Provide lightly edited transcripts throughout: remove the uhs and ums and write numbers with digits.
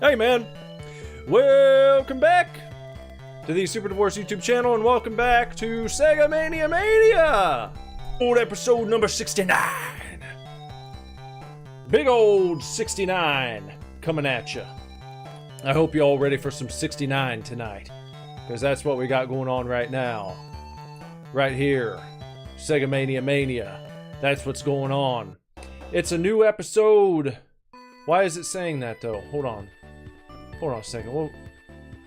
Hey man, welcome back to the Super Divorce YouTube channel, and welcome back to Sega Mania! Old episode number 69. Big old 69 coming at you. I hope you're all ready for some 69 tonight, because that's what we got going on right now. Right here, Sega Mania. That's what's going on. It's a new episode. Why is it saying that though? Hold on a second. What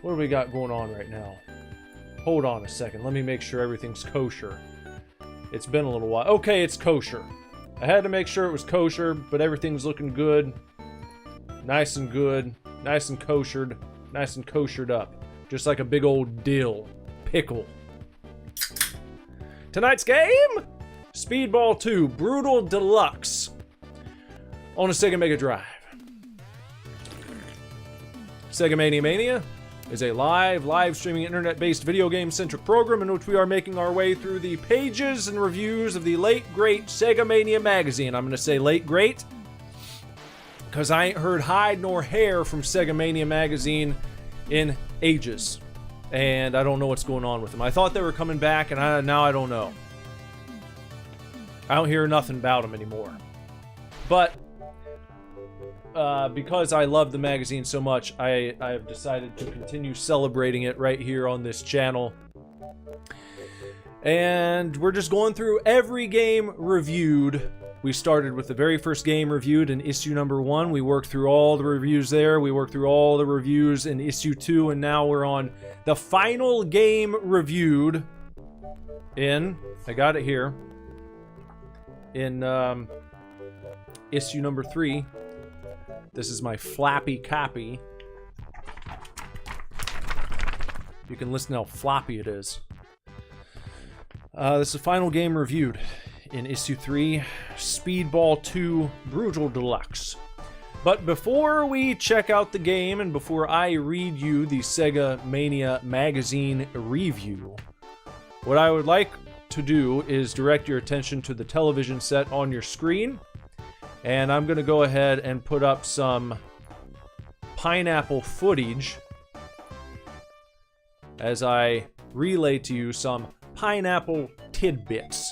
do we got going on right now? Hold on a second. Let me make sure everything's kosher. It's been a little while. Okay, it's kosher. I had to make sure it was kosher, but everything's looking good. Nice and good. Nice and koshered. Nice and koshered up. Just like a big old dill. Pickle. Tonight's game? Speedball 2 Brutal Deluxe. On a Sega Mega Drive. Sega Mania is a live streaming internet-based video game-centric program in which we are making our way through the pages and reviews of the late great Sega Mania magazine. I'm going to say late great because I ain't heard hide nor hair from Sega Mania magazine in ages, and I don't know what's going on with them. I thought they were coming back, and now I don't know. I don't hear nothing about them anymore. But because I love the magazine so much, I have decided to continue celebrating it right here on this channel. And we're just going through every game reviewed. We started with the very first game reviewed in issue number 1. We worked through all the reviews there. We worked through all the reviews in issue 2, and now we're on the final game reviewed in, I got it here, in issue number 3. This is my flappy copy. You can listen how floppy it is. This is the final game reviewed in issue 3, Speedball 2 Brutal Deluxe. But before we check out the game and before I read you the Sega Mania magazine review, what I would like to do is direct your attention to the television set on your screen. And I'm going to go ahead and put up some pineapple footage as I relay to you some pineapple tidbits.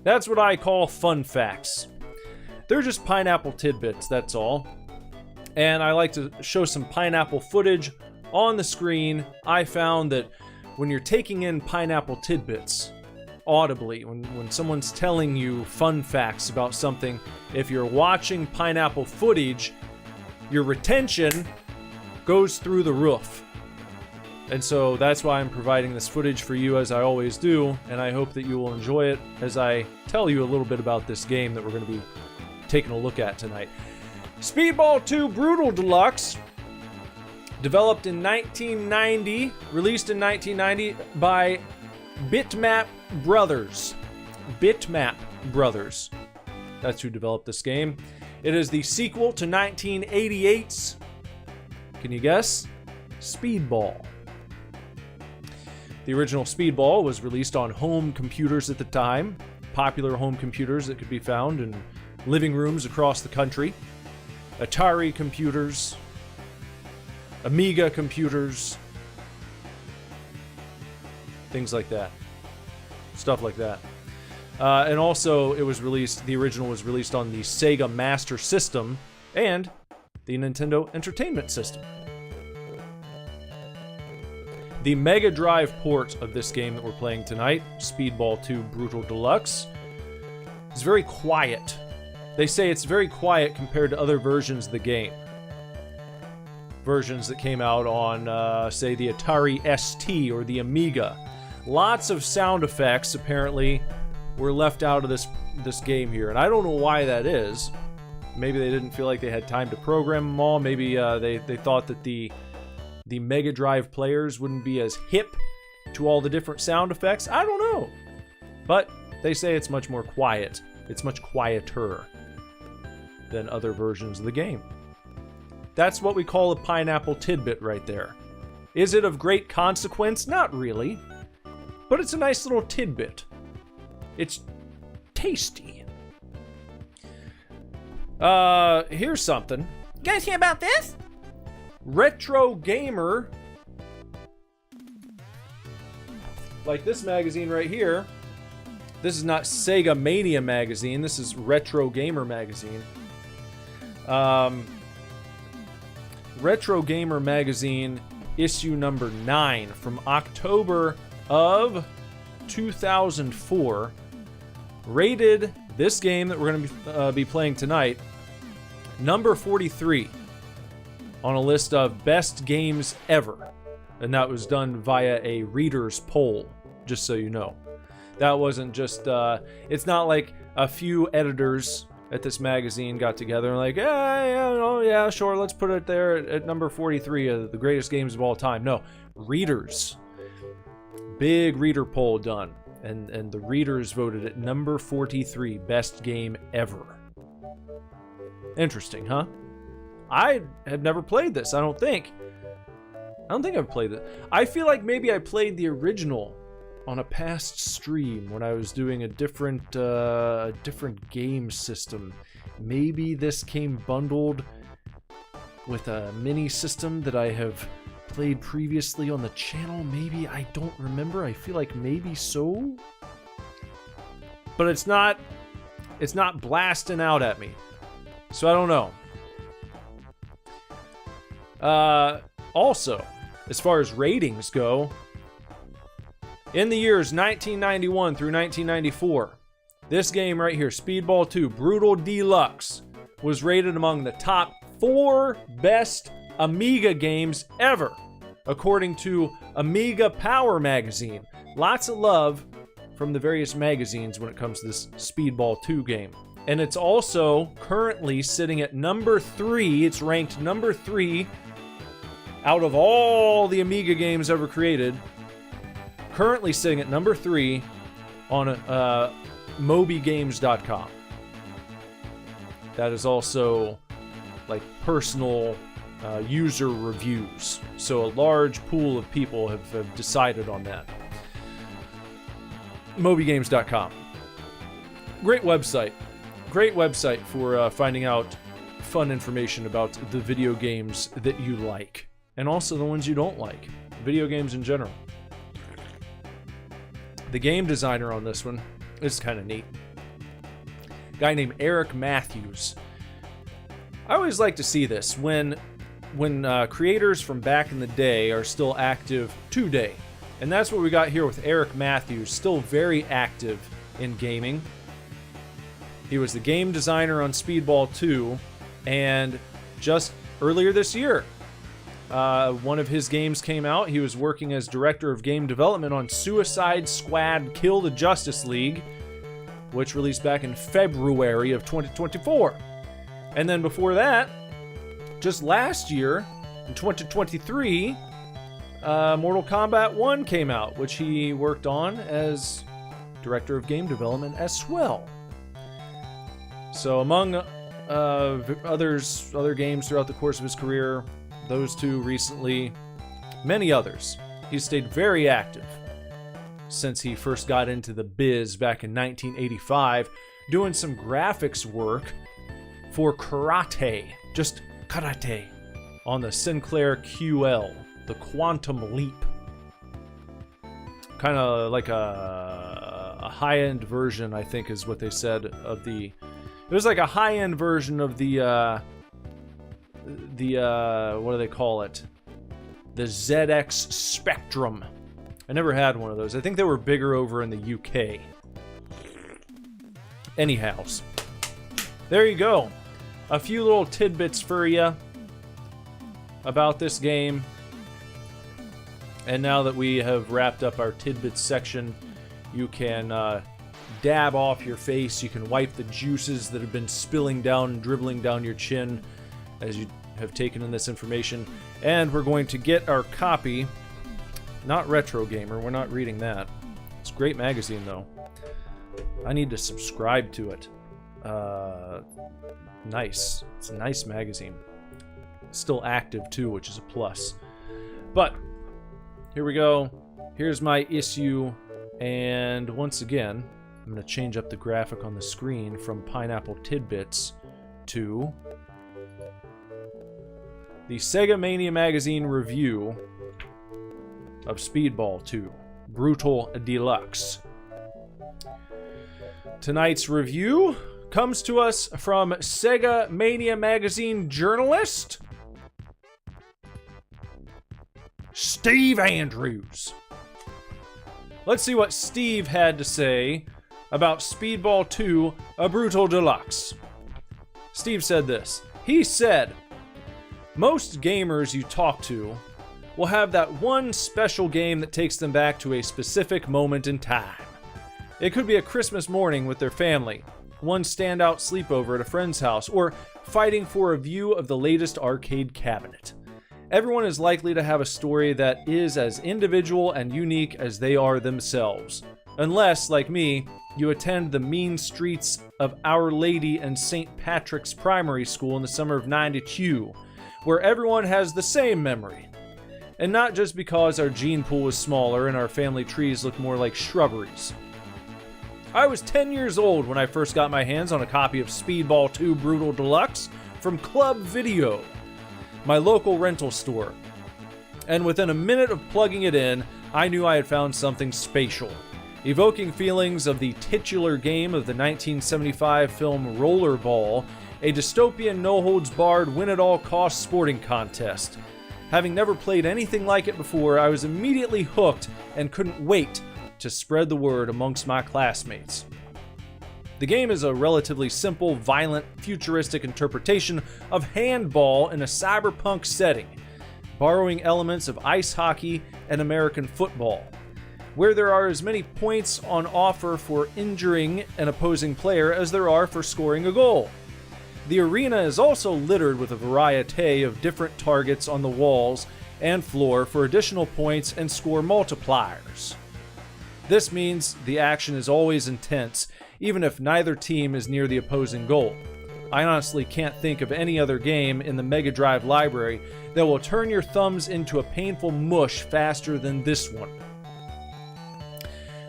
That's what I call fun facts. They're just pineapple tidbits, that's all. And I like to show some pineapple footage on the screen. I found that when you're taking in pineapple tidbits audibly, when someone's telling you fun facts about something, if you're watching pineapple footage, your retention goes through the roof. And so that's why I'm providing this footage for you, as I always do, and I hope that you will enjoy it as I tell you a little bit about this game that we're going to be taking a look at tonight. Speedball 2 Brutal Deluxe, developed in 1990, released in 1990 by Bitmap Brothers. Bitmap Brothers. That's who developed this game. It is the sequel to 1988's, can you guess? Speedball. The original Speedball was released on home computers at the time. Popular home computers that could be found in living rooms across the country. Atari computers. Amiga computers. Things like that. Stuff like that. And also, it was released, the original was released on the Sega Master System and the Nintendo Entertainment System. The Mega Drive port of this game that we're playing tonight, Speedball 2 Brutal Deluxe, is very quiet. They say it's very quiet compared to other versions of the game. Versions that came out on, say, the Atari ST or the Amiga. Lots of sound effects, apparently, were left out of this game here, and I don't know why that is. Maybe they didn't feel like they had time to program them all. Maybe they thought that the Mega Drive players wouldn't be as hip to all the different sound effects. I don't know. But they say it's much more quiet. It's much quieter than other versions of the game. That's what we call a pineapple tidbit right there. Is it of great consequence? Not really. But it's a nice little tidbit. It's tasty. Here's something. You guys hear about this? Retro Gamer, like this magazine right here. This is not Sega Mania magazine. This is Retro Gamer magazine. Retro Gamer magazine, issue number 9 from October of 2004, rated this game that we're going to be playing tonight number 43 on a list of best games ever. And that was done via a reader's poll, just so you know. That wasn't just, it's not like a few editors at this magazine got together and like, yeah, sure, let's put it there at number 43 of the greatest games of all time. No, readers. Big reader poll done. And the readers voted at number 43, best game ever. Interesting, huh? I have never played this, I don't think. I've played it. I feel like maybe I played the original on a past stream when I was doing a different game system. Maybe this came bundled with a mini system that I have played previously on the channel. Maybe, I don't remember. I feel like maybe so. But it's not blasting out at me. So I don't know. Also, as far as ratings go, in the years 1991 through 1994, this game right here, Speedball 2 Brutal Deluxe, was rated among the top 4 best Amiga games ever, according to Amiga Power magazine. Lots of love from the various magazines when it comes to this Speedball 2 game. And it's also currently sitting at number 3. It's ranked number 3 out of all the Amiga games ever created. Currently sitting at number 3 on mobygames.com. That is also like personal user reviews. So a large pool of people have decided on that. mobygames.com. Great website. Great website for finding out fun information about the video games that you like. And also the ones you don't like. Video games in general. The game designer on this one is kind of neat. A guy named Eric Matthews. I always like to see this when creators from back in the day are still active today. And that's what we got here with Eric Matthews, still very active in gaming. He was the game designer on Speedball 2, and just earlier this year, one of his games came out. He was working as director of game development on Suicide Squad Kill the Justice League, which released back in February of 2024. And then before that, just last year, in 2023, Mortal Kombat 1 came out, which he worked on as director of game development as well. So among other games throughout the course of his career, those two recently, many others. He's stayed very active since he first got into the biz back in 1985, doing some graphics work for Karate, just Karate, on the Sinclair QL, the Quantum Leap. Kind of like a high-end version, I think is what they said, of the... It was like a high-end version of the what do they call it? The ZX Spectrum. I never had one of those. I think they were bigger over in the UK. Anyhows, there you go. A few little tidbits for you about this game. And now that we have wrapped up our tidbits section, you can dab off your face. You can wipe the juices that have been spilling down and dribbling down your chin as you have taken in this information. And we're going to get our copy. Not Retro Gamer, we're not reading that. It's a great magazine though. I need to subscribe to it. Nice. It's a nice magazine. Still active too, which is a plus. But here we go. Here's my issue, and once again, I'm going to change up the graphic on the screen from Pineapple Tidbits to the Sega Mania magazine review of Speedball 2, Brutal Deluxe. Tonight's review comes to us from Sega Mania magazine journalist Steve Andrews. Let's see what Steve had to say about Speedball 2, a Brutal Deluxe. Steve said this. He said, most gamers you talk to will have that one special game that takes them back to a specific moment in time. It could be a Christmas morning with their family, one standout sleepover at a friend's house, or fighting for a view of the latest arcade cabinet. Everyone is likely to have a story that is as individual and unique as they are themselves. Unless, like me, you attend the mean streets of Our Lady and St. Patrick's Primary School in the summer of '92, where everyone has the same memory. And not just because our gene pool is smaller and our family trees look more like shrubberies. I was 10 years old when I first got my hands on a copy of Speedball 2 Brutal Deluxe from Club Video, my local rental store. And within a minute of plugging it in, I knew I had found something spatial, evoking feelings of the titular game of the 1975 film Rollerball, a dystopian no-holds-barred win-at-all-costs sporting contest. Having never played anything like it before, I was immediately hooked and couldn't wait to spread the word amongst my classmates. The game is a relatively simple, violent, futuristic interpretation of handball in a cyberpunk setting, borrowing elements of ice hockey and American football, where there are as many points on offer for injuring an opposing player as there are for scoring a goal. The arena is also littered with a variety of different targets on the walls and floor for additional points and score multipliers. This means the action is always intense, even if neither team is near the opposing goal. I honestly can't think of any other game in the Mega Drive library that will turn your thumbs into a painful mush faster than this one.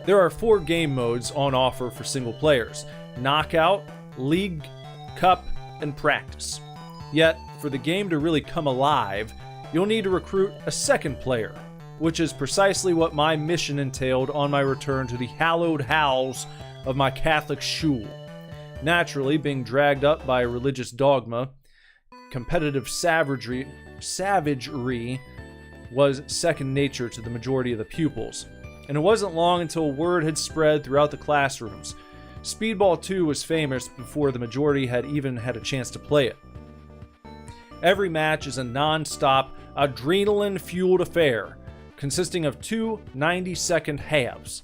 There are 4 game modes on offer for single players: Knockout, League, Cup, and Practice. Yet, for the game to really come alive, you'll need to recruit a second player, which is precisely what my mission entailed on my return to the hallowed halls of my Catholic shul. Naturally, being dragged up by religious dogma, competitive savagery was second nature to the majority of the pupils, and it wasn't long until word had spread throughout the classrooms. Speedball 2 was famous before the majority had even had a chance to play it. Every match is a non-stop, adrenaline-fueled affair, consisting of 2 90-second halves.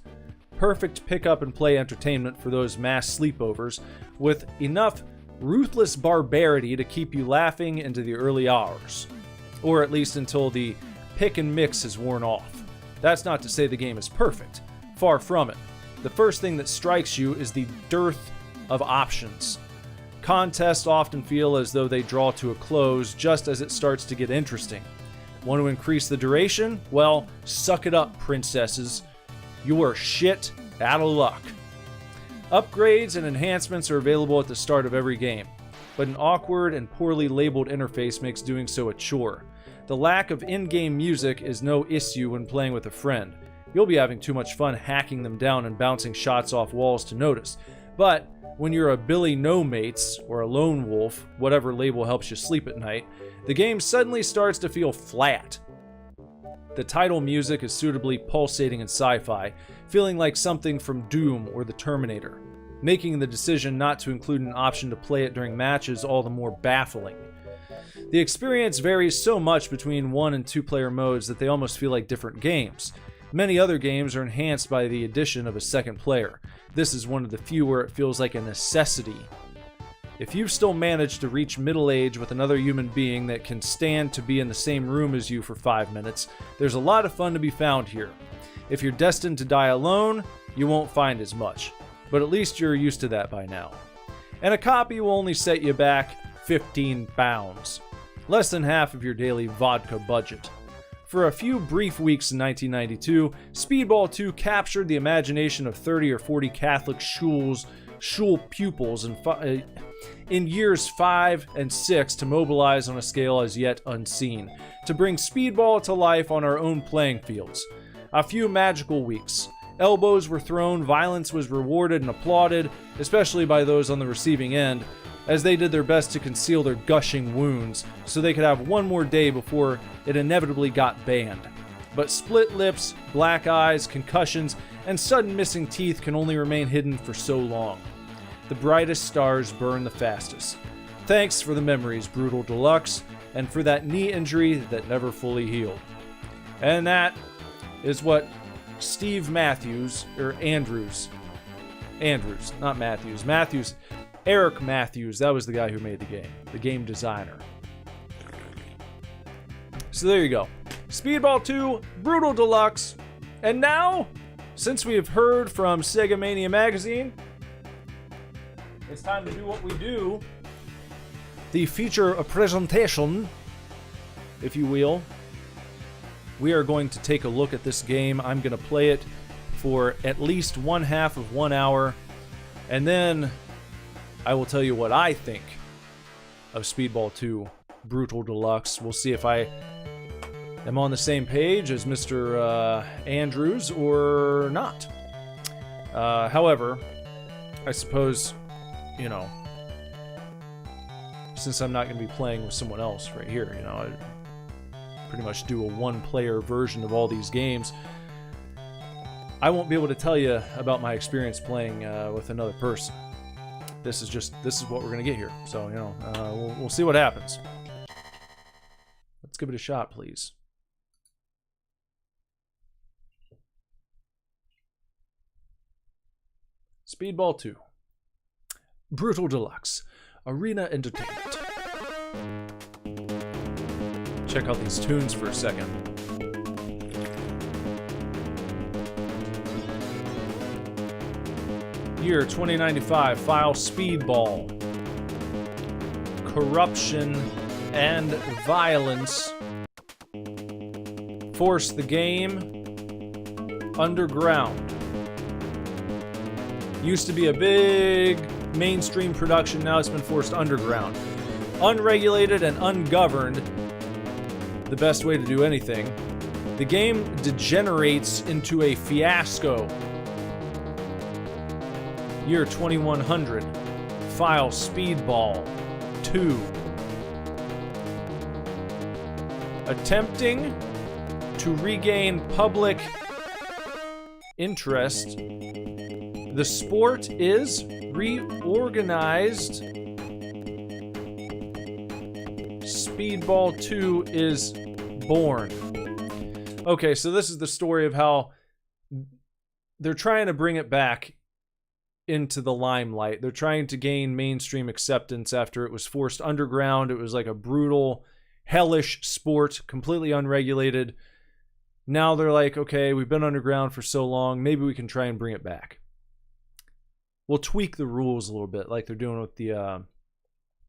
Perfect pick-up-and-play entertainment for those mass sleepovers, with enough ruthless barbarity to keep you laughing into the early hours. Or at least until the pick and mix is worn off. That's not to say the game is perfect. Far from it. The first thing that strikes you is the dearth of options. Contests often feel as though they draw to a close just as it starts to get interesting. Want to increase the duration? Well, suck it up, princesses. You are shit out of luck. Upgrades and enhancements are available at the start of every game, but an awkward and poorly labeled interface makes doing so a chore. The lack of in-game music is no issue when playing with a friend. You'll be having too much fun hacking them down and bouncing shots off walls to notice. But when you're a Billy No Mates, or a lone wolf, whatever label helps you sleep at night, the game suddenly starts to feel flat. The title music is suitably pulsating and sci-fi, feeling like something from Doom or the Terminator, making the decision not to include an option to play it during matches all the more baffling. The experience varies so much between 1 and 2 player modes that they almost feel like different games. Many other games are enhanced by the addition of a second player. This is one of the few where it feels like a necessity. If you've still managed to reach middle age with another human being that can stand to be in the same room as you for 5 minutes, there's a lot of fun to be found here. If you're destined to die alone, you won't find as much, but at least you're used to that by now. And a copy will only set you back £15, less than half of your daily vodka budget. For a few brief weeks in 1992, Speedball 2 captured the imagination of 30 or 40 Catholic shuls schul pupils in years 5 and 6 to mobilize on a scale as yet unseen, to bring Speedball to life on our own playing fields. A few magical weeks. Elbows were thrown, violence was rewarded and applauded, especially by those on the receiving end, as they did their best to conceal their gushing wounds, so they could have one more day before it inevitably got banned. But split lips, black eyes, concussions, and sudden missing teeth can only remain hidden for so long. The brightest stars burn the fastest. Thanks for the memories, Brutal Deluxe, and for that knee injury that never fully healed. And that is what Steve Matthews, or Andrews, not Matthews, Eric Matthews, that was the guy who made the game designer. So there you go. Speedball 2, Brutal Deluxe, and now, since we have heard from Sega Mania Magazine, it's time to do what we do. The feature presentation, if you will. We are going to take a look at this game. I'm going to play it for at least 1/2 of 1 hour, and then I will tell you what I think of Speedball 2 Brutal Deluxe. We'll see if I am on the same page as Mr. Andrews or not. However, I suppose, you know, since I'm not going to be playing with someone else right here, you know, I pretty much do a one-player version of all these games. I won't be able to tell you about my experience playing with another person. This is what we're going to get here. So, you know, we'll see what happens. Let's give it a shot, please. Speedball 2. Brutal Deluxe. Arena Entertainment. Check out these tunes for a second. Year 2095, file Speedball. Corruption and violence force the game underground. Used to be a big mainstream production, now it's been forced underground. Unregulated and ungoverned, the best way to do anything. The game degenerates into a fiasco. Year 2100, file Speedball 2. Attempting to regain public interest, the sport is reorganized. Speedball 2 is born. Okay, so this is the story of how they're trying to bring it back into the limelight. They're trying to gain mainstream acceptance after it was forced underground. It was like a brutal, hellish sport, completely unregulated. Now they're like, okay, we've been underground for so long, maybe we can try and bring it back. We'll tweak the rules a little bit, like they're doing with the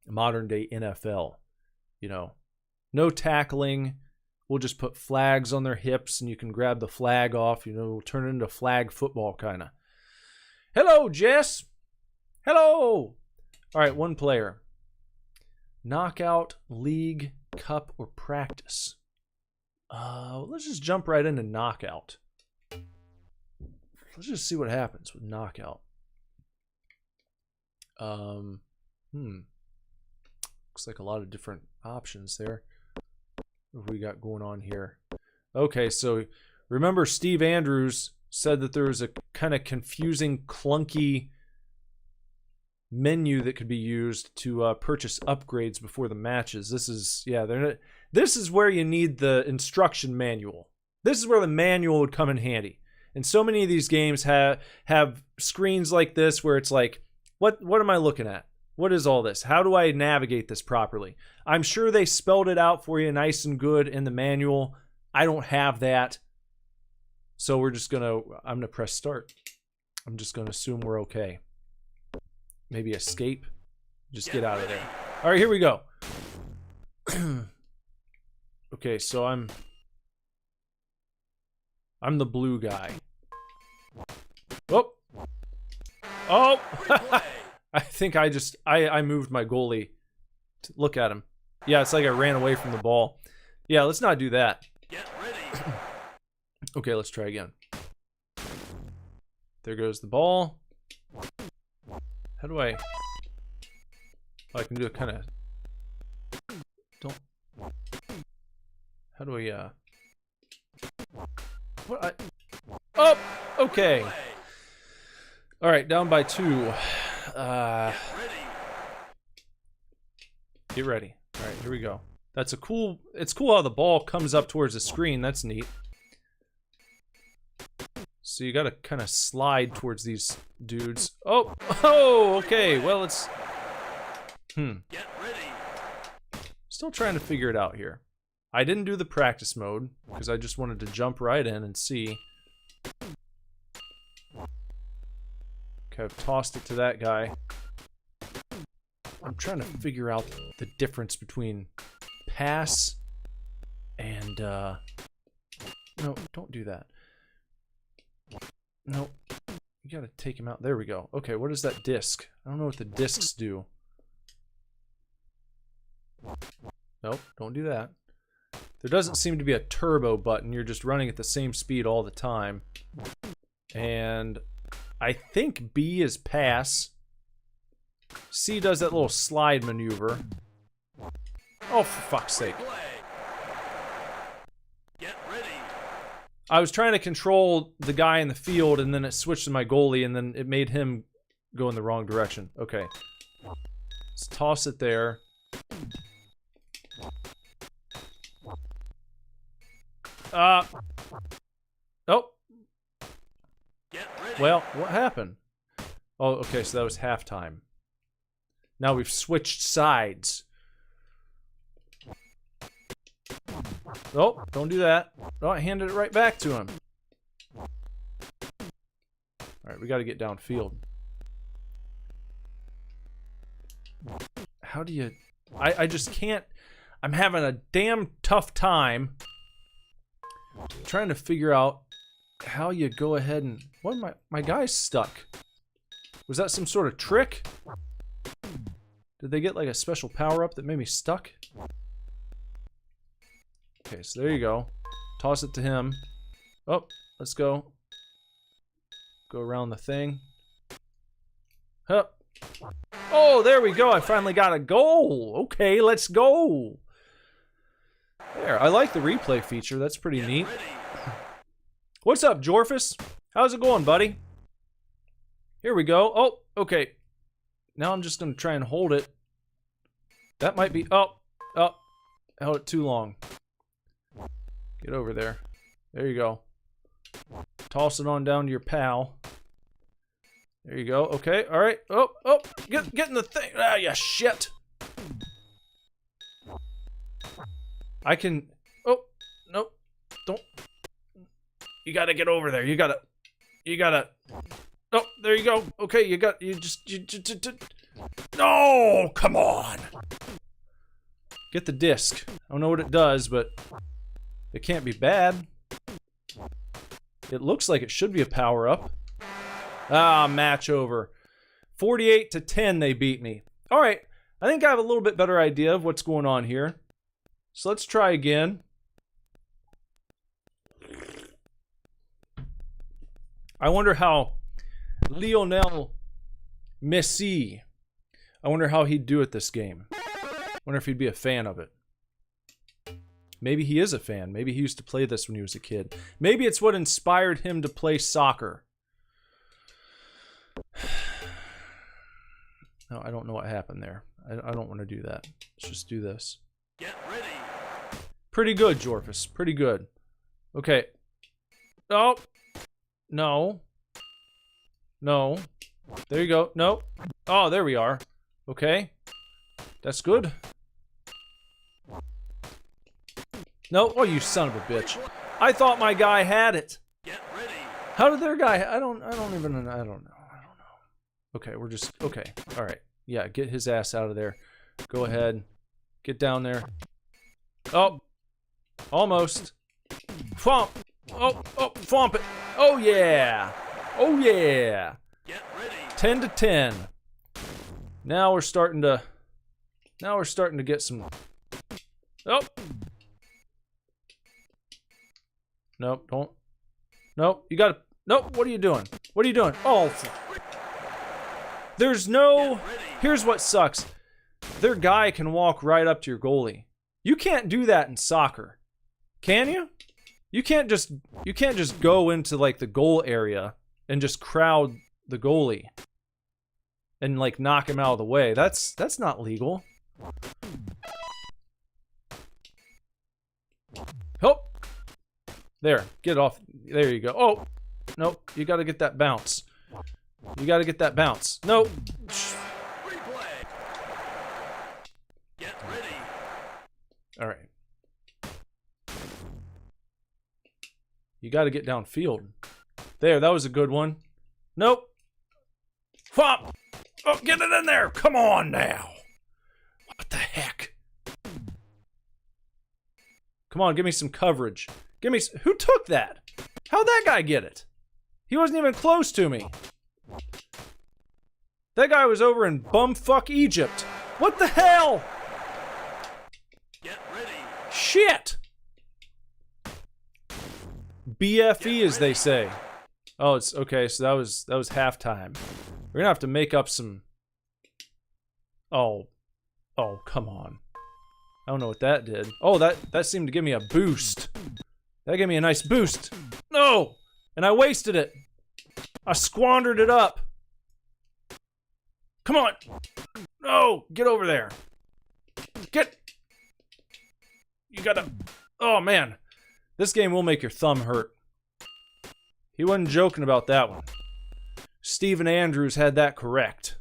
modern day NFL. You know, no tackling. We'll just put flags on their hips and you can grab the flag off. You know, we'll turn it into flag football kind of. Hello, Jess. Hello. All right, one player. Knockout, league, cup, or practice. Let's just jump right into knockout. Let's just see what happens with knockout. Looks like a lot of different options there. What we got going on here? Okay, so remember Steve Andrews said that there was a kind of confusing, clunky menu that could be used to purchase upgrades before the matches. This is, yeah, this is where you need the instruction manual. This is where the manual would come in handy. And so many of these games have screens like this where it's like, what am I looking at? What is all this? How do I navigate this properly? I'm sure they spelled it out for you nice and good in the manual. I don't have that. So I'm going to press start. I'm just going to assume we're okay. Maybe escape. Just get out of there. All right, here we go. Okay, so I'm the blue guy. Oh. Oh! I think I moved my goalie. Look at him. Yeah, it's like I ran away from the ball. Yeah, let's not do that. Get ready. Okay, let's try again. There goes the ball. How do I... Oh, I can do it kind of... Don't... How do I, What I... Oh! Okay. Alright, down by 2. Get ready. Alright, here we go. That's a cool... It's cool how the ball comes up towards the screen. That's neat. So you gotta kind of slide towards these dudes. Oh! Oh! Okay, well, it's... Get ready. Still trying to figure it out here. I didn't do the practice mode, because I just wanted to jump right in and see. Okay, I've tossed it to that guy. I'm trying to figure out the difference between pass and, No, don't do that. No, you gotta take him out. There we go. Okay, what is that disc? I don't know what the discs do. Nope, don't do that. There doesn't seem to be a turbo button. You're just running at the same speed all the time. And I think B is pass. C does that little slide maneuver. Oh, for fuck's sake. Get ready. I was trying to control the guy in the field, and then it switched to my goalie, and then it made him go in the wrong direction. Okay. Let's toss it there. Oh. Get ready. Well, what happened? Oh, okay, so that was halftime. Now we've switched sides. Oh, don't do that. Oh, I handed it right back to him. Alright, we gotta get downfield. How do you... I just can't... I'm having a damn tough time trying to figure out how you go ahead and... What am my guy's stuck. Was that some sort of trick? Did they get like a special power-up that made me stuck? Okay, so there you go. Toss it to him. Oh, let's go. Go around the thing. Huh. Oh, there we go. I finally got a goal. Okay, let's go. There, I like the replay feature. That's pretty neat. What's up, Jorfus? How's it going, buddy? Here we go. Oh, okay. Now I'm just going to try and hold it. That might be... Oh, held it too long. Get over there. There you go. Toss it on down to your pal. There you go. Okay, alright. Oh, get in the thing. Ah, you shit. I can... Oh, no. Don't... You gotta get over there. You gotta... Oh, there you go. Okay, you No, come on. Get the disc. I don't know what it does, but it can't be bad. It looks like it should be a power-up. Ah, match over. 48-10, they beat me. All right, I think I have a little bit better idea of what's going on here. So let's try again. I wonder how Lionel Messi, I wonder how he'd do at this game. I wonder if he'd be a fan of it. Maybe he is a fan. Maybe he used to play this when he was a kid. Maybe it's what inspired him to play soccer. No, I don't know what happened there. I don't want to do that. Let's just do this. Get ready. Pretty good, Jorfus. Pretty good. Okay. Oh. No. No. There you go. No. Oh, there we are. Okay. That's good. No. Oh, you son of a bitch. I thought my guy had it. Get ready. How did their guy... I don't know. Okay, we're just... Okay. All right. Yeah, get his ass out of there. Go ahead. Get down there. Oh. Almost. Fomp. Oh, fomp it. Oh, yeah. Oh, yeah. Get ready. 10 to 10. Now we're starting to get some. Oh. Nope, don't. Nope, you gotta. Nope, what are you doing? What are you doing? Oh. There's no. Here's what sucks. Their guy can walk right up to your goalie. You can't do that in soccer. Can you? You can't just go into like the goal area and just crowd the goalie and like knock him out of the way. That's not legal. Oh. There, get off. There you go. Oh. Nope, you got to get that bounce. You got to get that bounce. Nope. Replay. Get ready. All right. You got to get downfield. There, that was a good one. Nope. Flop. Oh, get it in there. Come on now. What the heck? Come on, give me some coverage. Give me. Who took that? How'd that guy get it? He wasn't even close to me. That guy was over in bumfuck Egypt. What the hell? Get ready. Shit. BFE, as they say. Oh, it's okay. So that was halftime. We're gonna have to make up some. Oh, come on. I don't know what that did. Oh, that seemed to give me a boost. That gave me a nice boost. No, and I wasted it. I squandered it up. Come on. No, get over there. Get. You gotta. Oh man, this game will make your thumb hurt. He wasn't joking about that one. Steven Andrews had that correct.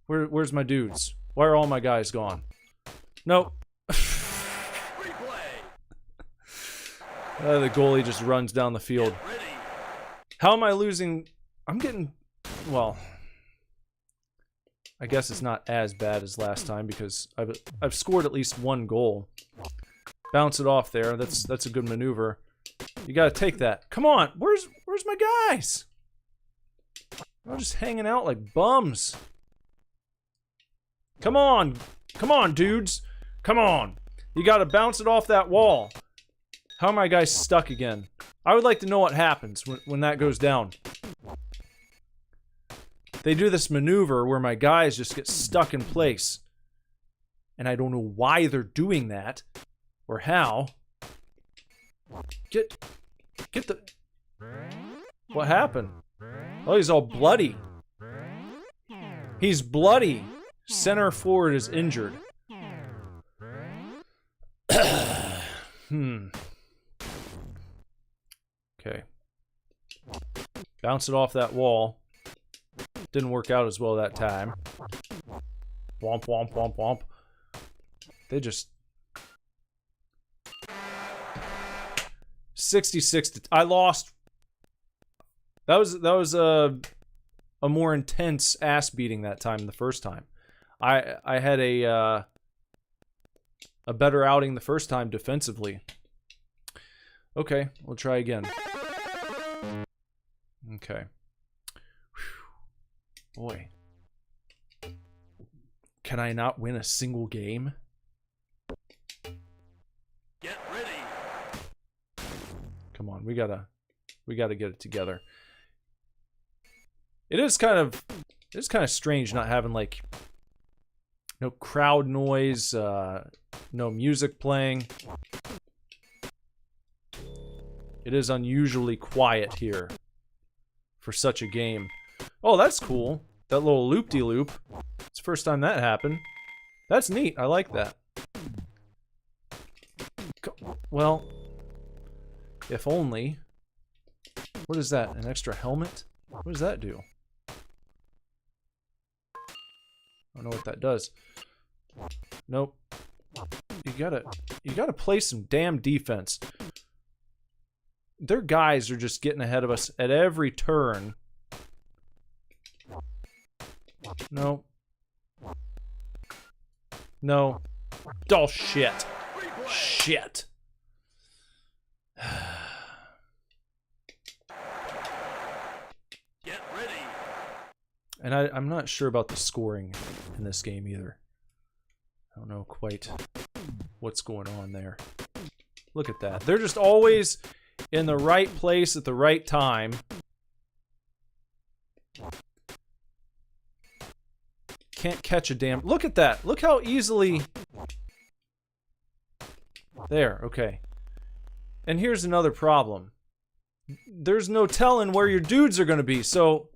Where's my dudes? Why are all my guys gone? Nope. The goalie just runs down the field. How am I losing? I'm getting. Well, I guess it's not as bad as last time because I've scored at least one goal. Bounce it off there. That's a good maneuver. You gotta take that. Come on. Where's my guys? They're just hanging out like bums. Come on. Come on, dudes. Come on. You gotta bounce it off that wall. How are my guys stuck again? I would like to know what happens when that goes down. They do this maneuver where my guys just get stuck in place. And I don't know why they're doing that. Or how. Get the... What happened? Oh, he's all bloody. He's bloody. Center forward is injured. Okay. Bounce it off that wall. Didn't work out as well that time. Womp, womp, womp, womp. They just... 66 to... I lost. That was a more intense ass beating that time than the first time. I had a better outing the first time defensively. Okay, we'll try again. Okay. Whew. Boy. Can I not win a single game? Get ready. Come on, we gotta get it together. It's kind of strange not having like no crowd noise, no music playing. It is unusually quiet here for such a game. Oh, that's cool. That little loop-de-loop. It's the first time that happened. That's neat. I like that. Well, if only. What is that? An extra helmet? What does that do? I don't know what that does. Nope. You gotta play some damn defense. Their guys are just getting ahead of us at every turn. No. No. Oh, shit. Shit. Get ready. And I'm not sure about the scoring in this game either. I don't know quite what's going on there. Look at that. They're just always in the right place at the right time. Can't catch a damn... Look at that. Look how easily... There, okay. And here's another problem. There's no telling where your dudes are going to be, so...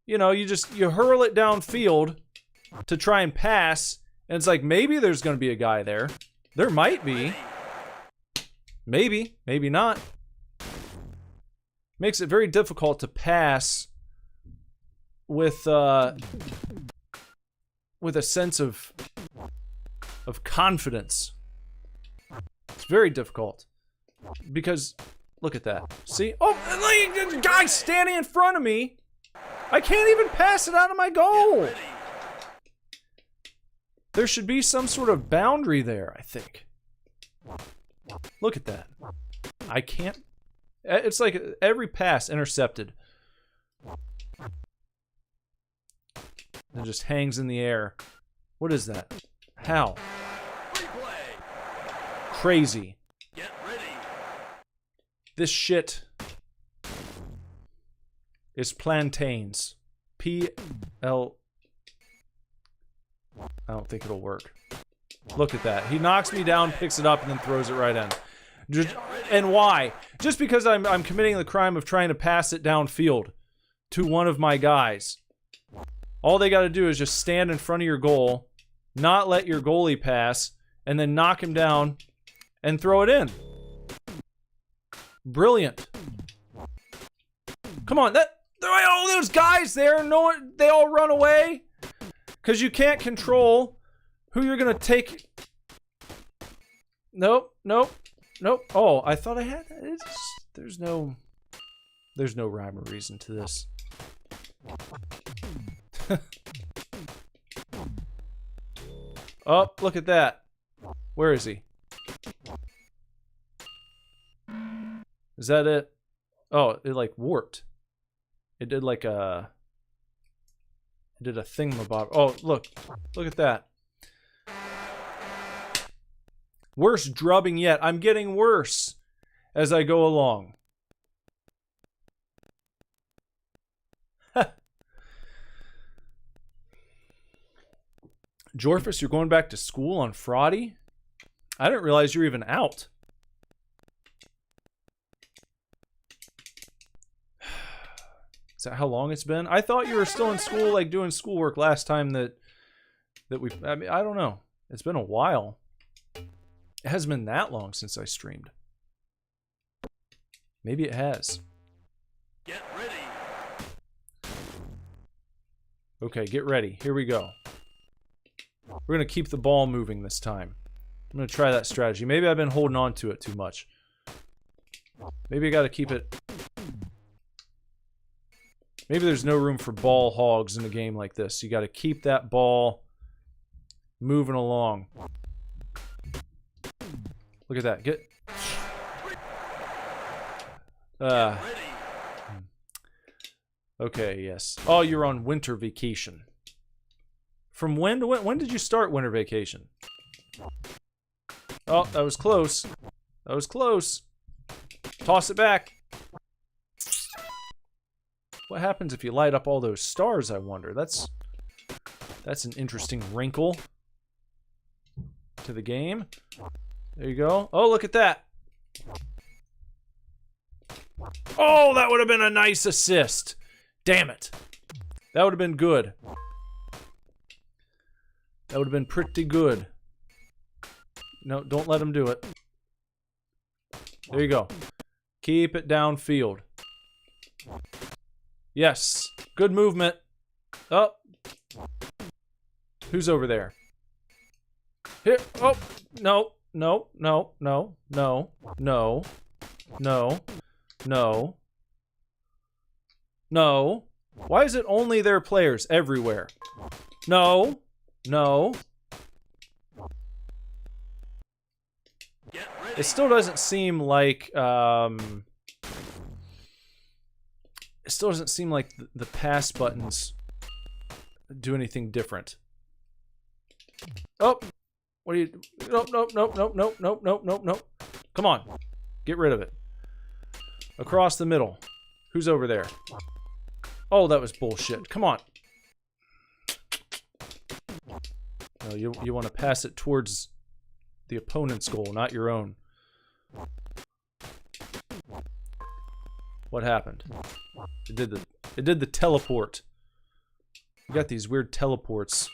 You know, you hurl it downfield to try and pass, and it's like, maybe there's going to be a guy there. There might be. Maybe. Maybe not. Makes it very difficult to pass with a sense of confidence. It's very difficult. Because, look at that. See? Oh, the guy standing in front of me! I can't even pass it out of my goal! There should be some sort of boundary there, I think. Look at that. I can't... It's like every pass intercepted. It just hangs in the air. What is that? How? Crazy. Get ready. This shit is plantains. P-L... I don't think it'll work. Look at that. He knocks me down, picks it up, and then throws it right in. And why? Just because I'm committing the crime of trying to pass it downfield to one of my guys. All they gotta do is just stand in front of your goal, not let your goalie pass, and then knock him down and throw it in. Brilliant. Come on, all those guys there, they all run away. Because you can't control who you're gonna take. Nope, nope, nope. Oh, I thought I had that. There's no rhyme or reason to this. Oh, look at that. Where is he? Is that it? Oh, it like warped. It did like a... It did a thingamabob. Oh, look. Look at that. Worst drubbing yet. I'm getting worse as I go along. Jorfus, you're going back to school on Friday? I didn't realize you're even out. Is that how long it's been? I thought you were still in school, like doing schoolwork last time that we... I mean, I don't know. It's been a while. It hasn't been that long since I streamed. Maybe it has. Get ready. Okay, get ready. Here we go. We're going to keep the ball moving this time. I'm going to try that strategy. Maybe I've been holding on to it too much. Maybe I got to keep it... Maybe there's no room for ball hogs in a game like this. You got to keep that ball moving along. Look at that. Get... Okay, yes. Oh, you're on winter vacation. From when to when? When did you start winter vacation? Oh, that was close. That was close. Toss it back. What happens if you light up all those stars, I wonder? That's an interesting wrinkle to the game. There you go. Oh, look at that. Oh, that would have been a nice assist. Damn it. That would have been good. That would have been pretty good. No, don't let him do it. There you go. Keep it downfield. Yes. Good movement. Oh. Who's over there? Here. Oh. No. No. No. No. No. No. No. No. No. Why is it only their players everywhere? No. No. It still doesn't seem like, it still doesn't seem like the pass buttons do anything different. Oh, what are you? Nope, nope, nope, nope, nope, nope, nope, nope, nope. Come on, get rid of it. Across the middle. Who's over there? Oh, that was bullshit. Come on. No, you want to pass it towards the opponent's goal, not your own. What happened? It did the teleport. You got these weird teleports.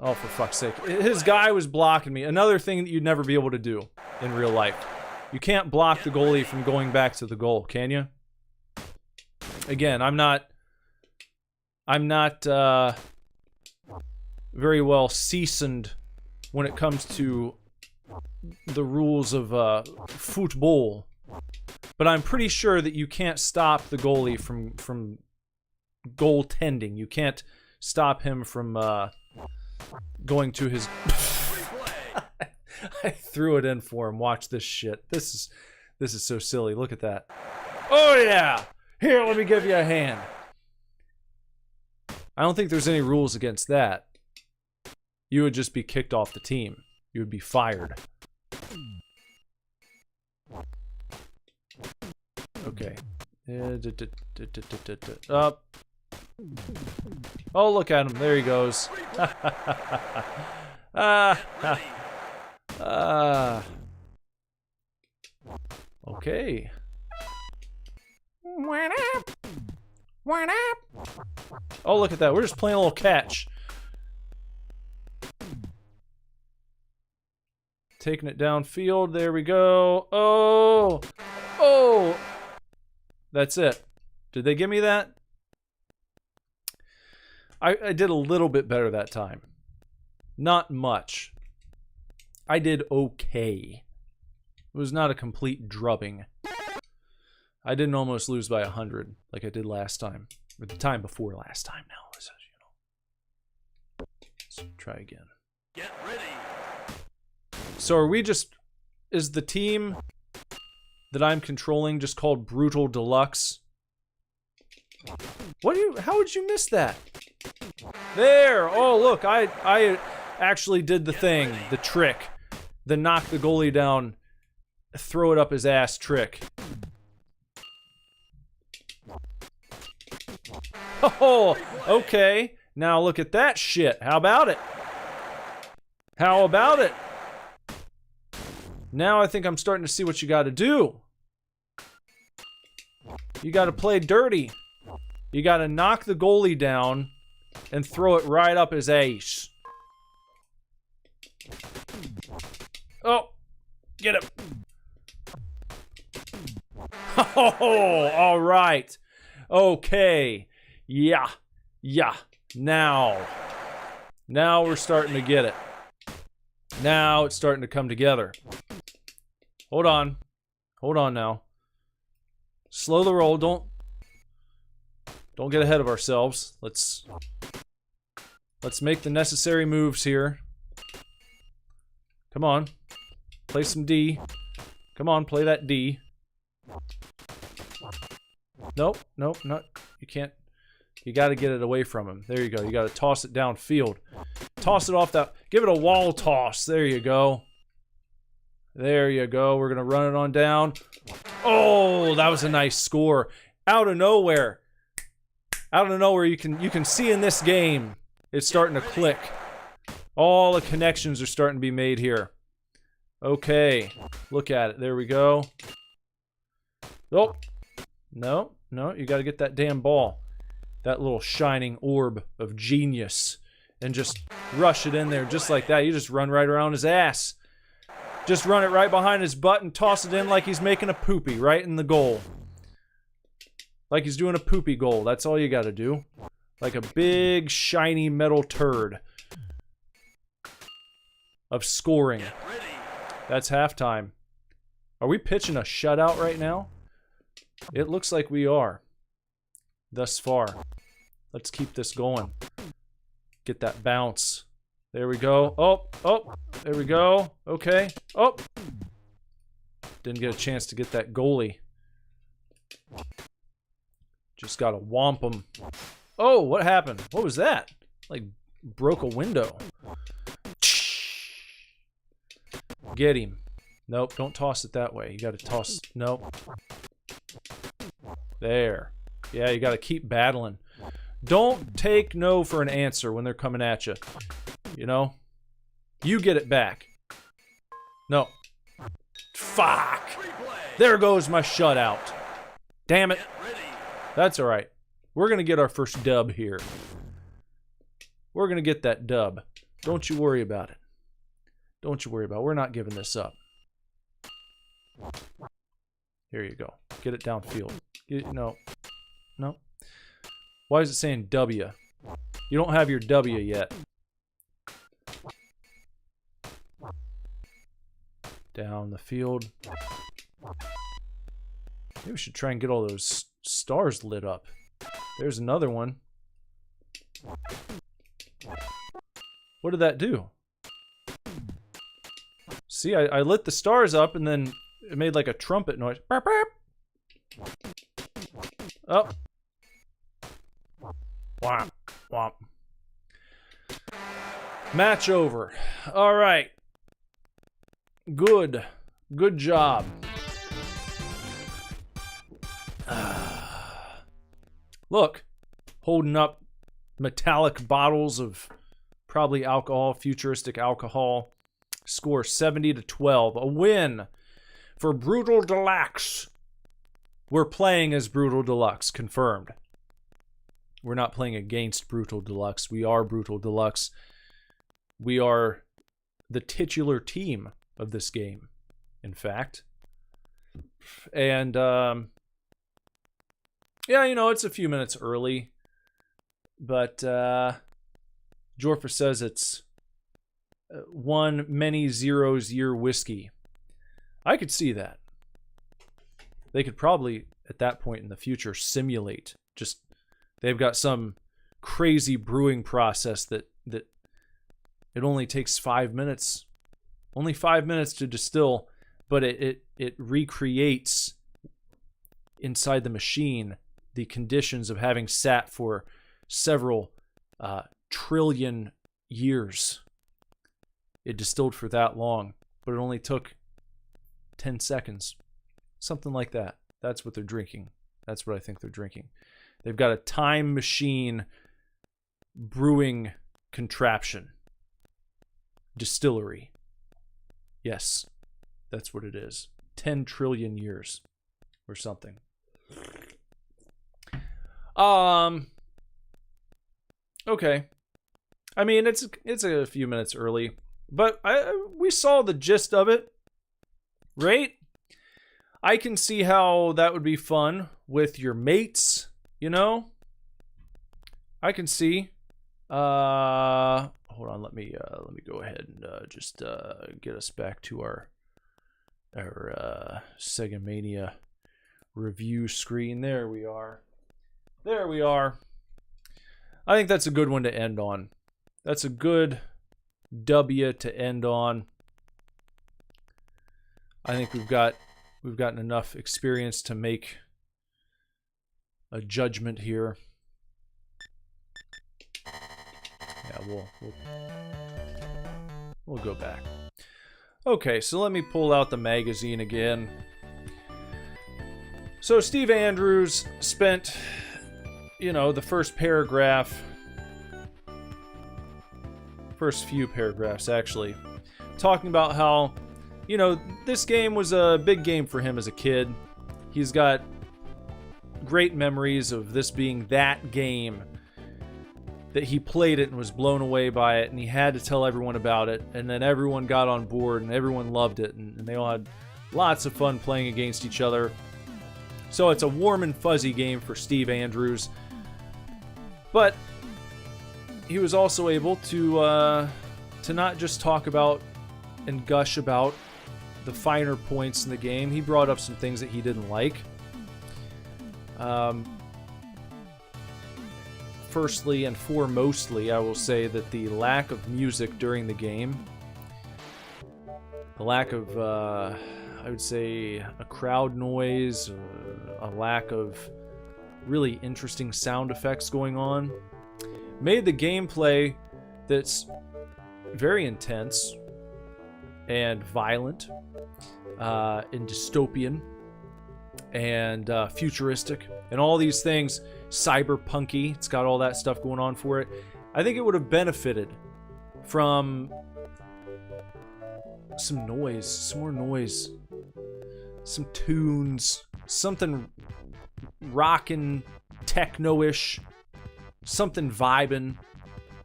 Oh, for fuck's sake. His guy was blocking me. Another thing that you'd never be able to do in real life. You can't block the goalie from going back to the goal, can you? Again, I'm not very well seasoned when it comes to the rules of football. But I'm pretty sure that you can't stop the goalie from goaltending. You can't stop him from going to his... I threw it in for him. Watch this shit. This is so silly. Look at that. Oh yeah! Here, let me give you a hand. I don't think there's any rules against that. You would just be kicked off the team. You would be fired. Okay. Up. Oh, look at him. There he goes. Okay. Oh, look at that. We're just playing a little catch. Taking it downfield. There we go. Oh! Oh! That's it. Did they give me that? I did a little bit better that time. Not much. I did okay. It was not a complete drubbing. I didn't almost lose by 100 like I did last time. Or the time before last time now. Let's try again. Get ready. So are we just... Is the team that I'm controlling just called Brutal Deluxe? What do you... How would you miss that? There! Oh, look, I actually did the thing. The trick. The knock the goalie down, throw it up his ass trick. Oh, okay. Now look at that shit. How about it? How about it? Now I think I'm starting to see what you gotta do. You gotta play dirty. You gotta knock the goalie down and throw it right up his ace. Oh, get him. Oh, all right. Okay. Yeah. Yeah. Now we're starting to get it. Now it's starting to come together. Hold on. Hold on now. Slow the roll. Don't get ahead of ourselves. Let's make the necessary moves here. Come on. Play some D. Come on, play that D. Nope, nope, not. You can't. You gotta get it away from him. There you go. You gotta toss it downfield. Toss it off that. Give it a wall toss. There you go. There you go. We're gonna run it on down. Oh, that was a nice score. Out of nowhere. Out of nowhere, you can see in this game, it's starting to click. All the connections are starting to be made here. Okay, look at it. There we go. Oh, no, you got to get that damn ball. That little shining orb of genius. And just rush it in there just like that. You just run right around his ass. Just run it right behind his butt and toss it in like he's making a poopy right in the goal. Like he's doing a poopy goal. That's all you got to do. Like a big, shiny metal turd of scoring. That's halftime. Are we pitching a shutout right now? It looks like we are. Thus far. Let's keep this going. Get that bounce. There we go. Oh, there we go. Okay. Oh. Didn't get a chance to get that goalie. Just gotta whomp him. Oh, what happened? What was that? Like, broke a window. Get him. Nope, don't toss it that way. You gotta toss... Nope. There. Yeah, you gotta keep battling. Don't take no for an answer when they're coming at you. You know? You get it back. No. Fuck! There goes my shutout. Damn it. That's alright. We're gonna get our first dub here. We're gonna get that dub. Don't you worry about it. Don't you worry about it. We're not giving this up. Here you go. Get it downfield. No. No. Why is it saying W? You don't have your W yet. Down the field. Maybe we should try and get all those stars lit up. There's another one. What did that do? See, I lit the stars up and then it made like a trumpet noise. Burp, burp. Oh. Womp, womp. Match over. All right. Good. Good job. Look. Holding up metallic bottles of probably alcohol, futuristic alcohol. Score 70-12. A win for Brutal Deluxe. We're playing as Brutal Deluxe. Confirmed. We're not playing against Brutal Deluxe. We are Brutal Deluxe. We are the titular team of this game, in fact. And, yeah, you know, it's a few minutes early. But, Jorfa says it's one many zeros year whiskey. I could see that. They could probably, at that point in the future, simulate. Just, they've got some crazy brewing process that it only takes 5 minutes. Only 5 minutes to distill, but it recreates inside the machine the conditions of having sat for several trillion years. It distilled for that long, but it only took 10 seconds. Something like that. That's what they're drinking. That's what I think they're drinking. They've got a time machine brewing contraption. Distillery. Yes, that's what it is. 10 trillion years or something. Okay. I mean, it's a few minutes early, but we saw the gist of it, right? I can see how that would be fun with your mates, you know? I can see. Hold on, let me go ahead and just get us back to our Sega Mania review screen. There we are. There we are. I think that's a good one to end on. That's a good W to end on. I think we've gotten enough experience to make a judgment here. Yeah, we'll go back. Okay, so let me pull out the magazine again. So Steve Andrews spent, you know, the first few paragraphs actually, talking about how, you know, this game was a big game for him as a kid. He's got great memories of this being that game, that he played it and was blown away by it, and he had to tell everyone about it, and then everyone got on board and everyone loved it, and they all had lots of fun playing against each other. So it's a warm and fuzzy game for Steve Andrews. But he was also able to not just talk about and gush about the finer points in the game. He brought up some things that he didn't like. Firstly and foremostly, I will say that the lack of music during the game, the lack of, I would say, a crowd noise, a lack of really interesting sound effects going on. Made the gameplay that's very intense and violent and dystopian and futuristic and all these things, cyberpunky. It's got all that stuff going on for it. I think it would have benefited from some noise, some more noise, some tunes, something rockin', techno-ish, something vibin',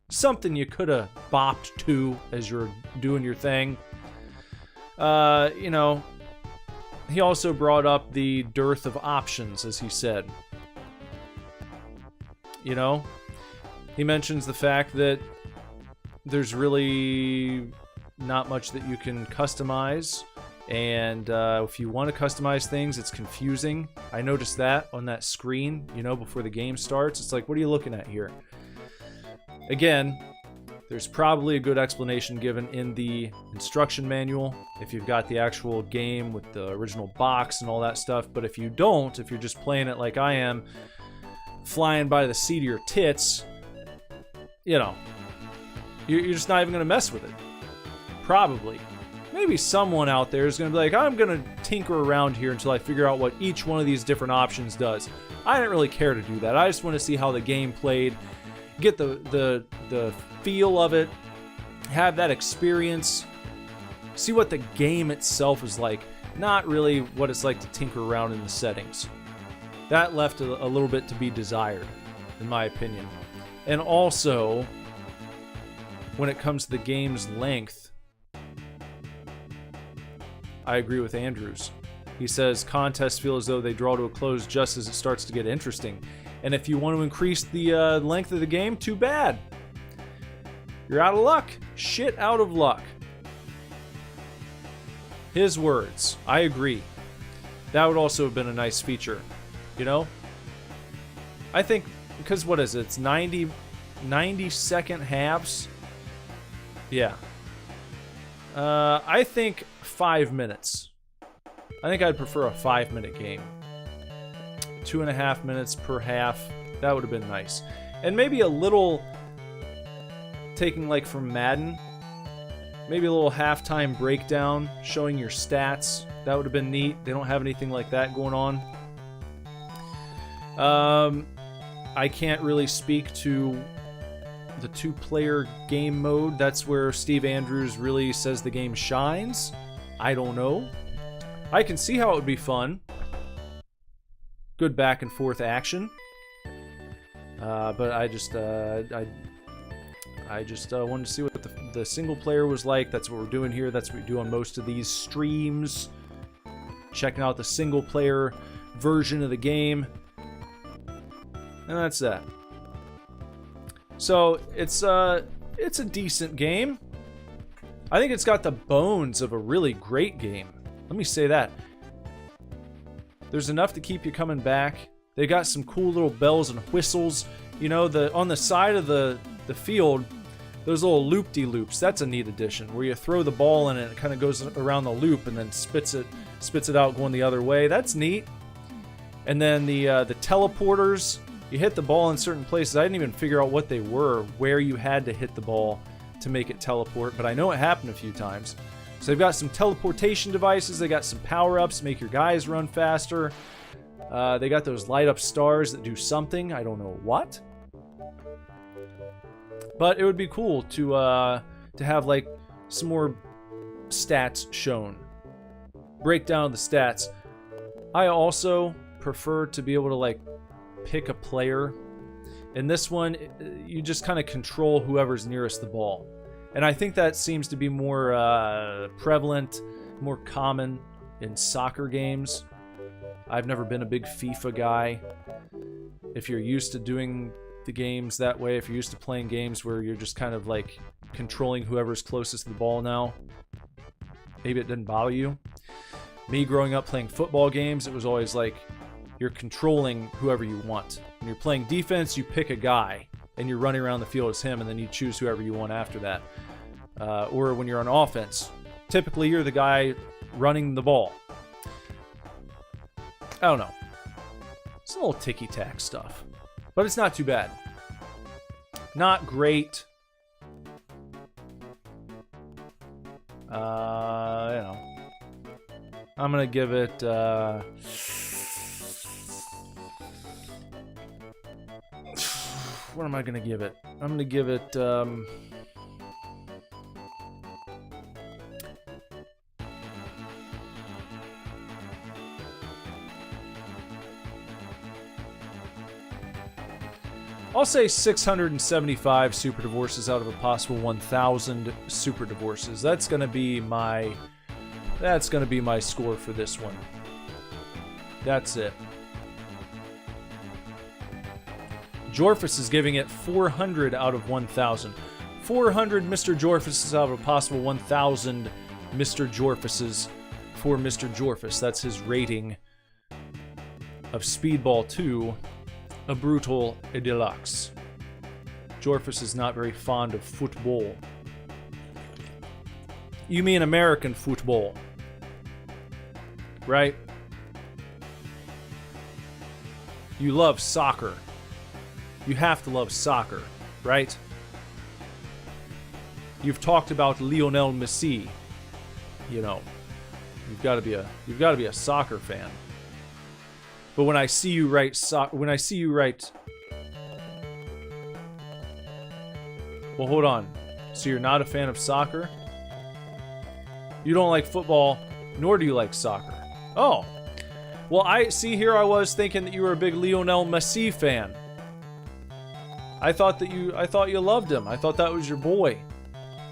something you could have bopped to as you're doing your thing. You know, he also brought up the dearth of options, as he said. You know, he mentions the fact that there's really not much that you can customize, and if you want to customize things, it's confusing. I noticed that on that screen, you know, before the game starts. It's like, what are you looking at here? Again, there's probably a good explanation given in the instruction manual if you've got the actual game with the original box and all that stuff, but if you don't, if you're just playing it like I am, flying by the seat of your tits, you know, you're just not even going to mess with it. Probably. Maybe someone out there is going to be like, I'm going to tinker around here until I figure out what each one of these different options does. I didn't really care to do that. I just want to see how the game played, get the feel of it, have that experience, see what the game itself is like, not really what it's like to tinker around in the settings. That left a little bit to be desired, in my opinion. And also, when it comes to the game's length, I agree with Andrews. He says contests feel as though they draw to a close just as it starts to get interesting. And if you want to increase the length of the game, too bad. You're out of luck. Shit out of luck. His words. I agree. That would also have been a nice feature. You know? I think, because what is it? It's 90 second halves? Yeah. I think 5 minutes. I think I'd prefer a 5-minute game. 2.5 minutes per half. That would have been nice. And maybe a little, taking like from Madden, maybe a little halftime breakdown showing your stats. That would have been neat. They don't have anything like that going on. I can't really speak to the 2-player game mode. That's where Steve Andrews really says the game shines. I don't know. I can see how it would be fun. Good back and forth action. But I just wanted to see what the single player was like. That's what we're doing here. That's what we do on most of these streams. Checking out the single player version of the game. And that's that. So it's a decent game. I think it's got the bones of a really great game. Let me say that. There's enough to keep you coming back. They got some cool little bells and whistles. You know, on the side of the field, those little loop-de-loops. That's a neat addition, where you throw the ball and it kind of goes around the loop and then spits it out going the other way. That's neat. And then the teleporters. You hit the ball in certain places. I didn't even figure out what they were, where you had to hit the ball to make it teleport, but I know it happened a few times. So they've got some teleportation devices. They got some power-ups to make your guys run faster. They got those light-up stars that do something. I don't know what. But it would be cool to have, like, some more stats shown. Breakdown of the stats. I also prefer to be able to, like, pick a player. In this one, you just kind of control whoever's nearest the ball. And I think that seems to be more prevalent, more common in soccer games. I've never been a big FIFA guy. If you're used to doing the games that way, if you're used to playing games where you're just kind of like controlling whoever's closest to the ball now, maybe it didn't bother you. Me growing up playing football games, it was always like you're controlling whoever you want. When you're playing defense, you pick a guy and you're running around the field as him, and then you choose whoever you want after that. Or when you're on offense, typically you're the guy running the ball. I don't know. Some little ticky-tack stuff. But it's not too bad. Not great. You know. I'm gonna give it, what am I gonna give it? I'm gonna give it, I'll say 675 super divorces out of a possible 1,000 super divorces. That's gonna be my score for this one. That's it. Jorfus is giving it 400 out of 1,000. 400 Mr. Jorfuses out of a possible 1,000 Mr. Jorfuses for Mr. Jorfus. That's his rating of Speedball 2. A brutal deluxe. Jorfus is not very fond of football. You mean American football, right? You love soccer. You have to love soccer, right? You've talked about Lionel Messi. You know, you've got to be a soccer fan. But when I see you write well, hold on. So you're not a fan of soccer? You don't like football, nor do you like soccer. Oh. Well, I was thinking that you were a big Lionel Messi fan. I thought you loved him. I thought that was your boy.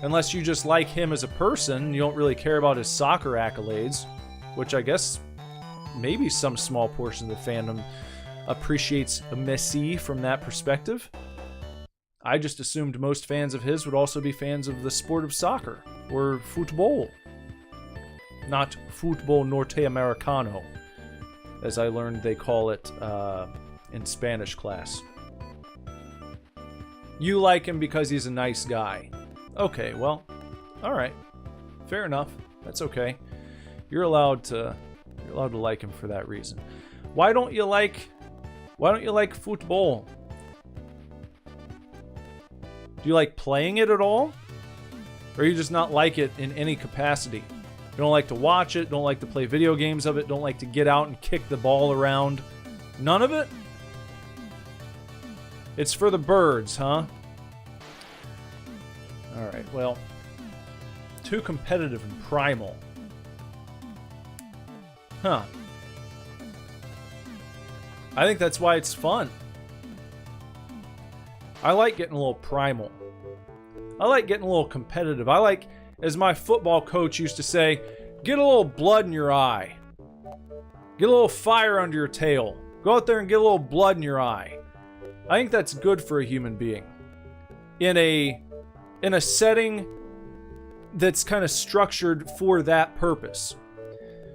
Unless you just like him as a person, you don't really care about his soccer accolades, which I guess maybe some small portion of the fandom appreciates Messi from that perspective. I just assumed most fans of his would also be fans of the sport of soccer, or football. Not football norteamericano, as I learned they call it in Spanish class. You like him because he's a nice guy. Okay, well, alright. Fair enough. That's okay. You're allowed to like him for that reason. Why don't you like football? Do you like playing it at all? Or you just not like it in any capacity? You don't like to watch it, don't like to play video games of it, don't like to get out and kick the ball around? None of it? It's for the birds, huh? Alright, well, too competitive and primal. Huh. I think that's why it's fun. I like getting a little primal. I like getting a little competitive. I like, as my football coach used to say, get a little blood in your eye. Get a little fire under your tail. Go out there and get a little blood in your eye. I think that's good for a human being. In a setting that's kind of structured for that purpose.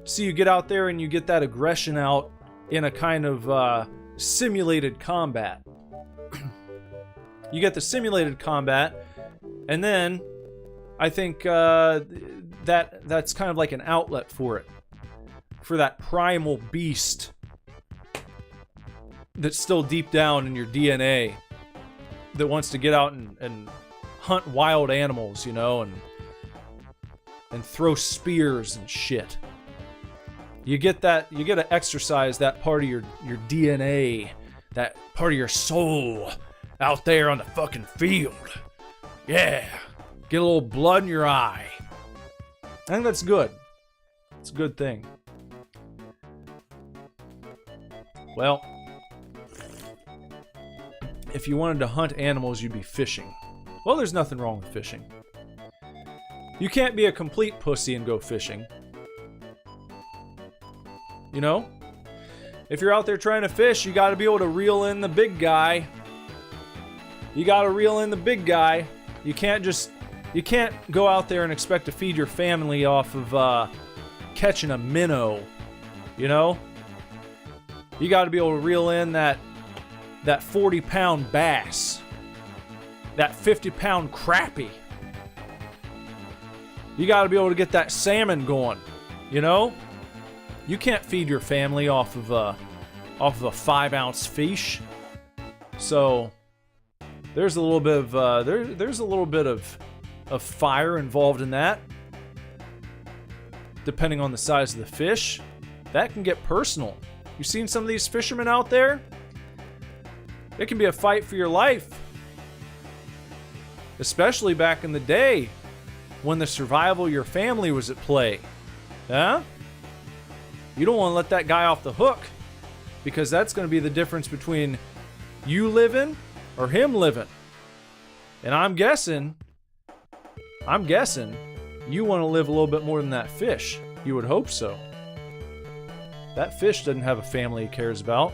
So you get out there and you get that aggression out in a kind of simulated combat. You get the simulated combat, and then I think that's kind of like an outlet for it. For that primal beast that's still deep down in your DNA that wants to get out and hunt wild animals, you know, and throw spears and shit. You get to exercise that part of your DNA, that part of your soul out there on the fucking field. Yeah. Get a little blood in your eye. I think that's good. It's a good thing. Well, if you wanted to hunt animals, you'd be fishing. Well, there's nothing wrong with fishing. You can't be a complete pussy and go fishing. You know? If you're out there trying to fish, you gotta be able to reel in the big guy. You gotta reel in the big guy. You can't go out there and expect to feed your family off of catching a minnow. You know? You gotta be able to reel in that 40-pound bass. That 50-pound crappie. You gotta be able to get that salmon going. You know? You can't feed your family off of off of a 5-ounce fish. So there's a little bit of there's a little bit of fire involved in that. Depending on the size of the fish, that can get personal. You've seen some of these fishermen out there? It can be a fight for your life. Especially back in the day when the survival of your family was at play. Huh? You don't want to let that guy off the hook, because that's going to be the difference between you living or him living. And I'm guessing you want to live a little bit more than that fish. You would hope so. That fish doesn't have a family he cares about.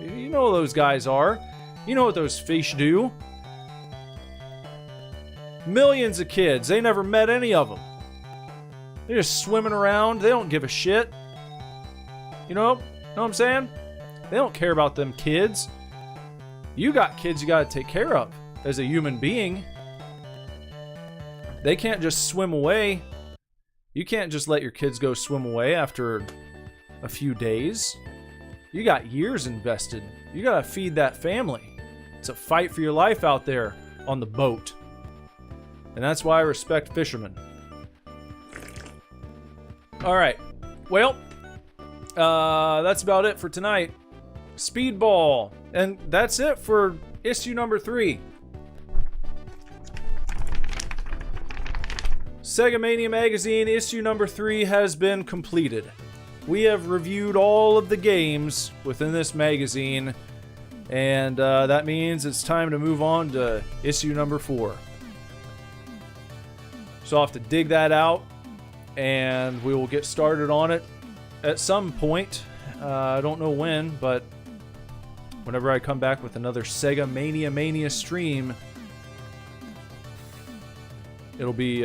You know who those guys are. You know what those fish do. Millions of kids, they never met any of them. They're just swimming around. They don't give a shit. You know what I'm saying? They don't care about them kids. You got kids you got to take care of as a human being. They can't just swim away. You can't just let your kids go swim away after a few days. You got years invested. You got to feed that family. It's a fight for your life out there on the boat. And that's why I respect fishermen. All right. Well, that's about it for tonight. Speedball. And that's it for issue number 3. Sega Mania Magazine issue number 3 has been completed. We have reviewed all of the games within this magazine, and that means it's time to move on to issue number 4. So I'll have to dig that out, and we will get started on it at some point. I don't know when, but whenever I come back with another Sega Mania stream, it'll be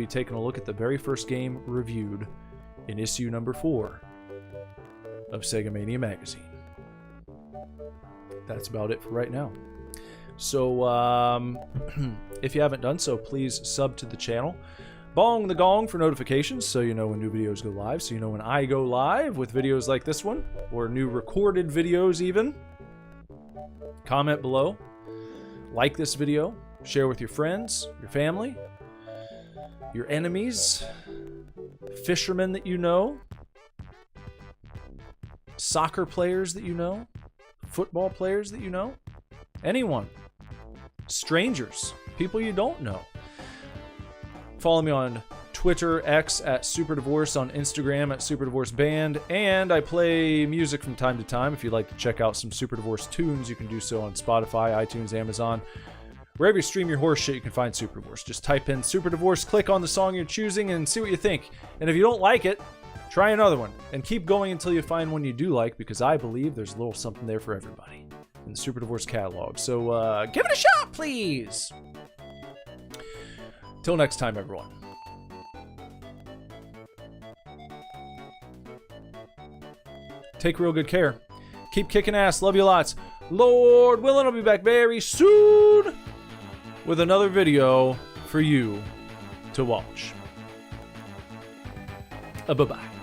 taking a look at the very first game reviewed in issue number 4 of Sega Mania Magazine. That's about it for right now. So, if you haven't done so, please sub to the channel. Bong the gong for notifications so you know when new videos go live, so you know when I go live with videos like this one, or new recorded videos even. Comment below. Like this video. Share with your friends, your family, your enemies, fishermen that you know, soccer players that you know, football players that you know, anyone, strangers, people you don't know. Follow me on Twitter, X at SuperDivorce, on Instagram at SuperDivorceBand, and I play music from time to time. If you'd like to check out some Super Divorce tunes, you can do so on Spotify, iTunes, Amazon. Wherever you stream your horse shit, you can find Super Divorce. Just type in Super Divorce, click on the song you're choosing, and see what you think. And if you don't like it, try another one. And keep going until you find one you do like, because I believe there's a little something there for everybody in the Super Divorce catalog. So give it a shot, please! Till next time, everyone. Take real good care. Keep kicking ass. Love you lots. Lord willing, I'll be back very soon with another video for you to watch. Bye-bye.